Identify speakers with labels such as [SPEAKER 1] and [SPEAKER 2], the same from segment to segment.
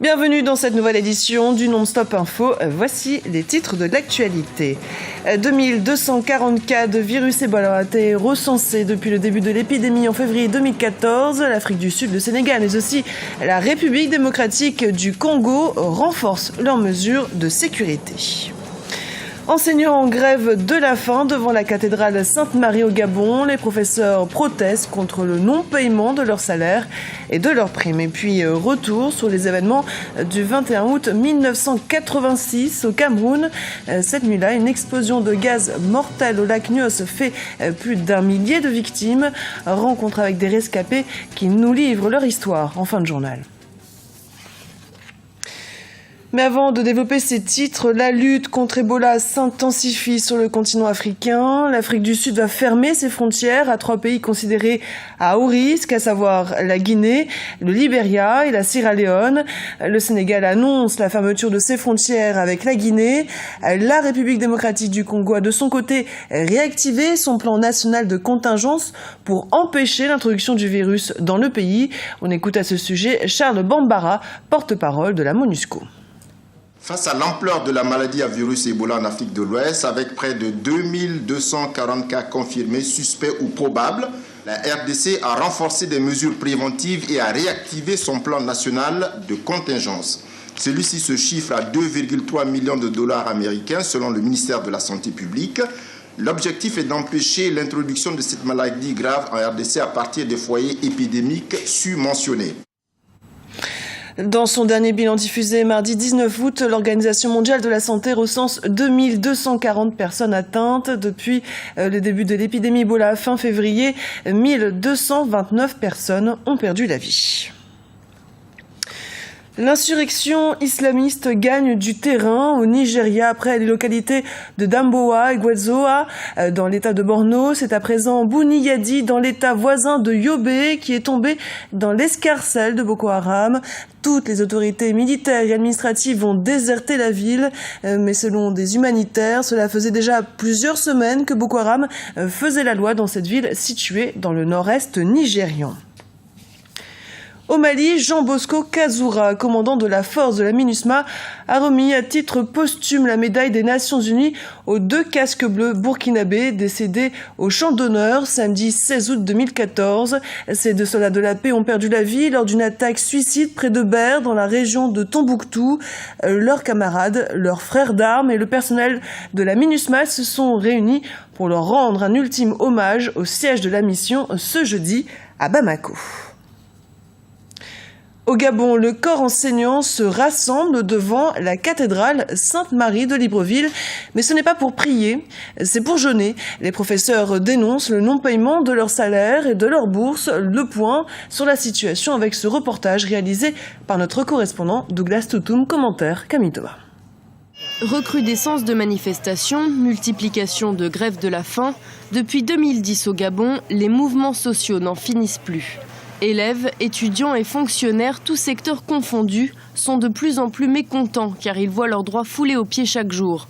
[SPEAKER 1] Bienvenue dans cette nouvelle édition du Non-Stop Info. Voici les titres de l'actualité. 2240 cas de virus Ebola ont été recensés depuis le début de l'épidémie en février 2014. L'Afrique du Sud, le Sénégal, mais aussi la République démocratique du Congo renforcent leurs mesures de sécurité. Enseignants en grève de la faim devant la cathédrale Sainte-Marie au Gabon, les professeurs protestent contre le non-paiement de leur salaire et de leurs primes. Et puis retour sur les événements du 21 août 1986 au Cameroun. Cette nuit-là, une explosion de gaz mortel au lac Nyos fait plus d'1 millier de victimes. Rencontre avec des rescapés qui nous livrent leur histoire en fin de journal. Mais avant de développer ces titres, la lutte contre Ebola s'intensifie sur le continent africain. L'Afrique du Sud va fermer ses frontières à 3 pays considérés à haut risque, à savoir la Guinée, le Libéria et la Sierra Leone. Le Sénégal annonce la fermeture de ses frontières avec la Guinée. La République démocratique du Congo a de son côté réactivé son plan national de contingence pour empêcher l'introduction du virus dans le pays. On écoute à ce sujet Charles Bambara, porte-parole de la MONUSCO.
[SPEAKER 2] Face à l'ampleur de la maladie à virus Ebola en Afrique de l'Ouest, avec près de 2240 cas confirmés, suspects ou probables, la RDC a renforcé des mesures préventives et a réactivé son plan national de contingence. Celui-ci se chiffre à 2,3 millions de dollars américains selon le ministère de la Santé publique. L'objectif est d'empêcher l'introduction de cette maladie grave en RDC à partir des foyers épidémiques submentionnés.
[SPEAKER 1] Dans son dernier bilan diffusé mardi 19 août, l'Organisation mondiale de la santé recense 2240 personnes atteintes. Depuis le début de l'épidémie Ebola fin février, 1229 personnes ont perdu la vie. L'insurrection islamiste gagne du terrain au Nigeria après les localités de Damboa et Gwezoa dans l'état de Borno. C'est à présent Bouniyadi dans l'état voisin de Yobe qui est tombé dans l'escarcelle de Boko Haram. Toutes les autorités militaires et administratives ont déserté la ville, mais selon des humanitaires, cela faisait déjà plusieurs semaines que Boko Haram faisait la loi dans cette ville située dans le nord-est nigérian. Au Mali, Jean Bosco Kazura, commandant de la force de la MINUSMA, a remis à titre posthume la médaille des Nations Unies aux 2 casques bleus burkinabés décédés au champ d'honneur samedi 16 août 2014. Ces 2 soldats de la paix ont perdu la vie lors d'une attaque suicide près de Ber, dans la région de Tombouctou. Leurs camarades, leurs frères d'armes et le personnel de la MINUSMA se sont réunis pour leur rendre un ultime hommage au siège de la mission ce jeudi à Bamako. Au Gabon, le corps enseignant se rassemble devant la cathédrale Sainte-Marie de Libreville. Mais ce n'est pas pour prier, c'est pour jeûner. Les professeurs dénoncent le non-paiement de leur salaire et de leur bourse. Le point sur la situation avec ce reportage réalisé par notre correspondant Douglas Toutoum. Commentaire Camille Thomas.
[SPEAKER 3] Recrudescence de manifestations, multiplication de grèves de la faim. Depuis 2010 au Gabon, les mouvements sociaux n'en finissent plus. Élèves, étudiants et fonctionnaires, tous secteurs confondus, sont de plus en plus mécontents car ils voient leurs droits foulés aux pieds chaque jour.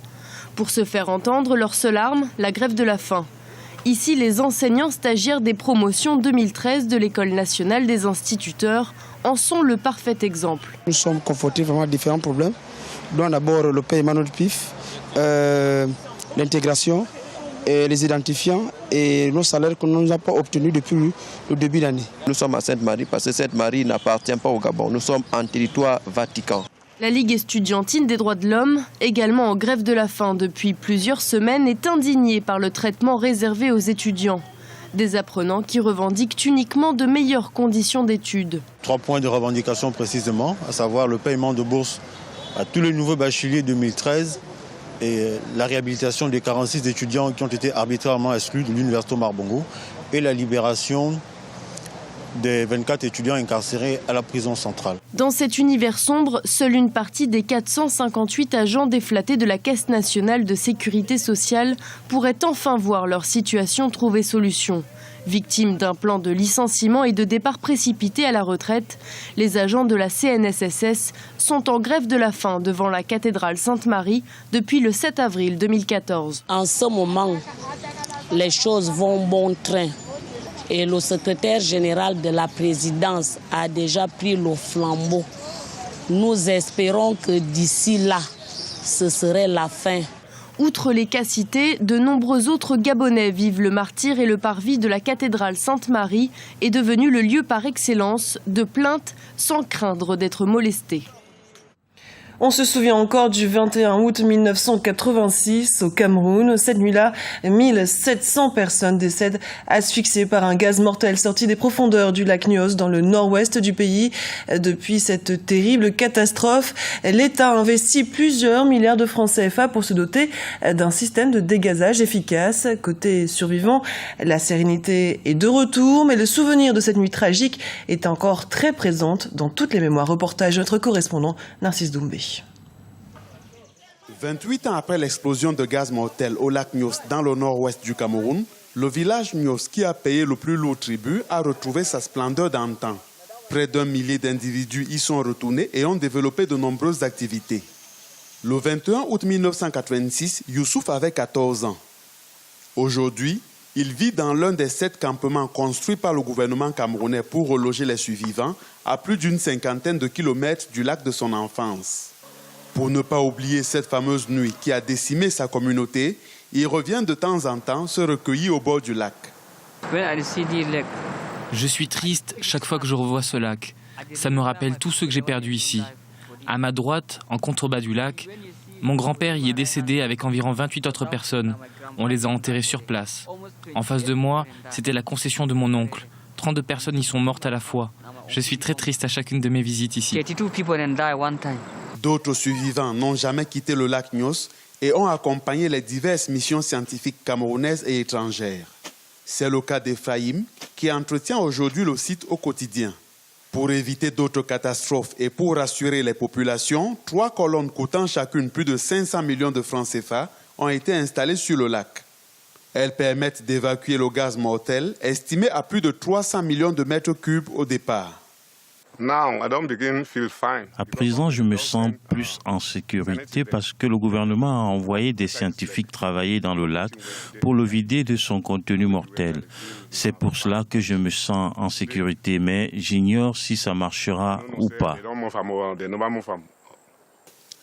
[SPEAKER 3] Pour se faire entendre, leur seule arme, la grève de la faim. Ici, les enseignants stagiaires des promotions 2013 de l'École nationale des instituteurs en sont le parfait exemple.
[SPEAKER 4] Nous sommes confrontés vraiment à différents problèmes, dont d'abord le paiement de PIF, l'intégration, et les identifiants et nos salaires que nous n'avons pas obtenus depuis le début d'année.
[SPEAKER 5] Nous sommes à Sainte-Marie parce que Sainte-Marie n'appartient pas au Gabon. Nous sommes en territoire vatican.
[SPEAKER 3] La Ligue estudiantine des droits de l'homme, également en grève de la faim depuis plusieurs semaines, est indignée par le traitement réservé aux étudiants. Des apprenants qui revendiquent uniquement de meilleures conditions d'études.
[SPEAKER 6] 3 points de revendication précisément, à savoir le paiement de bourse à tous les nouveaux bacheliers 2013, et la réhabilitation des 46 étudiants qui ont été arbitrairement exclus de l'Université Omar Bongo et la libération des 24 étudiants incarcérés à la prison centrale.
[SPEAKER 3] Dans cet univers sombre, seule une partie des 458 agents déflatés de la Caisse nationale de sécurité sociale pourrait enfin voir leur situation trouver solution. Victimes d'un plan de licenciement et de départ précipité à la retraite, les agents de la CNSSS sont en grève de la faim devant la cathédrale Sainte-Marie depuis le 7 avril 2014.
[SPEAKER 7] En ce moment, les choses vont bon train et le secrétaire général de la présidence a déjà pris le flambeau. Nous espérons que d'ici là, ce serait la fin.
[SPEAKER 3] Outre les cas cités, de nombreux autres Gabonais vivent le martyre et le parvis de la cathédrale Sainte-Marie est devenu le lieu par excellence de plaintes sans craindre d'être molestés.
[SPEAKER 1] On se souvient encore du 21 août 1986 au Cameroun. Cette nuit-là, 1700 personnes décèdent asphyxiées par un gaz mortel sorti des profondeurs du lac Nyos dans le nord-ouest du pays. Depuis cette terrible catastrophe, l'État a investi plusieurs milliards de francs CFA pour se doter d'un système de dégazage efficace. Côté survivants, la sérénité est de retour, mais le souvenir de cette nuit tragique est encore très présente dans toutes les mémoires. Reportage de notre correspondant Narcisse Doumbé.
[SPEAKER 8] 28 ans après l'explosion de gaz mortel au lac Nyos dans le nord-ouest du Cameroun, le village Nyos, qui a payé le plus lourd tribut, a retrouvé sa splendeur d'antan. Près d'1 millier d'individus y sont retournés et ont développé de nombreuses activités. Le 21 août 1986, Youssouf avait 14 ans. Aujourd'hui, il vit dans l'un des 7 campements construits par le gouvernement camerounais pour reloger les survivants à plus d'une 50aine de kilomètres du lac de son enfance. Pour ne pas oublier cette fameuse nuit qui a décimé sa communauté, il revient de temps en temps se recueillir au bord du lac.
[SPEAKER 9] Je suis triste chaque fois que je revois ce lac. Ça me rappelle tout ce que j'ai perdu ici. À ma droite, en contrebas du lac, mon grand-père y est décédé avec environ 28 autres personnes. On les a enterrés sur place. En face de moi, c'était la concession de mon oncle. 32 personnes y sont mortes à la fois. Je suis très triste à chacune de mes visites ici.
[SPEAKER 8] D'autres survivants n'ont jamais quitté le lac Nyos et ont accompagné les diverses missions scientifiques camerounaises et étrangères. C'est le cas d'Ephraïm, qui entretient aujourd'hui le site au quotidien. Pour éviter d'autres catastrophes et pour rassurer les populations, 3 colonnes coûtant chacune plus de 500 millions de francs CFA ont été installées sur le lac. Elles permettent d'évacuer le gaz mortel, estimé à plus de 300 millions de mètres cubes au départ.
[SPEAKER 10] À présent, je me sens plus en sécurité parce que le gouvernement a envoyé des scientifiques travailler dans le lac pour le vider de son contenu mortel. C'est pour cela que je me sens en sécurité, mais j'ignore si ça marchera ou pas.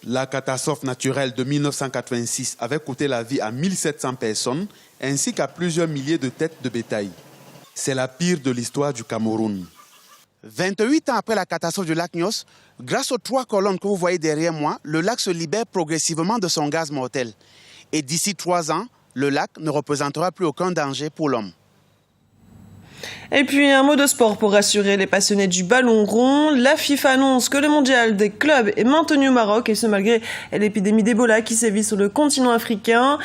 [SPEAKER 8] La catastrophe naturelle de 1986 avait coûté la vie à 1700 personnes ainsi qu'à plusieurs milliers de têtes de bétail. C'est la pire de l'histoire du Cameroun.
[SPEAKER 4] 28 ans après la catastrophe du lac Nyos, grâce aux 3 colonnes que vous voyez derrière moi, le lac se libère progressivement de son gaz mortel. Et d'ici 3 ans, le lac ne représentera plus aucun danger pour l'homme.
[SPEAKER 1] Et puis un mot de sport pour rassurer les passionnés du ballon rond. La FIFA annonce que le mondial des clubs est maintenu au Maroc, et ce malgré l'épidémie d'Ebola qui sévit sur le continent africain.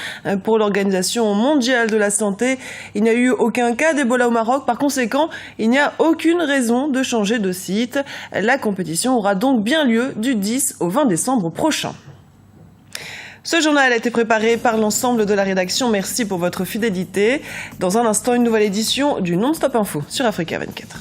[SPEAKER 1] Pour l'Organisation mondiale de la santé, il n'y a eu aucun cas d'Ebola au Maroc. Par conséquent, il n'y a aucune raison de changer de site. La compétition aura donc bien lieu du 10 au 20 décembre prochain. Ce journal a été préparé par l'ensemble de la rédaction. Merci pour votre fidélité. Dans un instant, une nouvelle édition du Non-Stop Info sur Africa 24.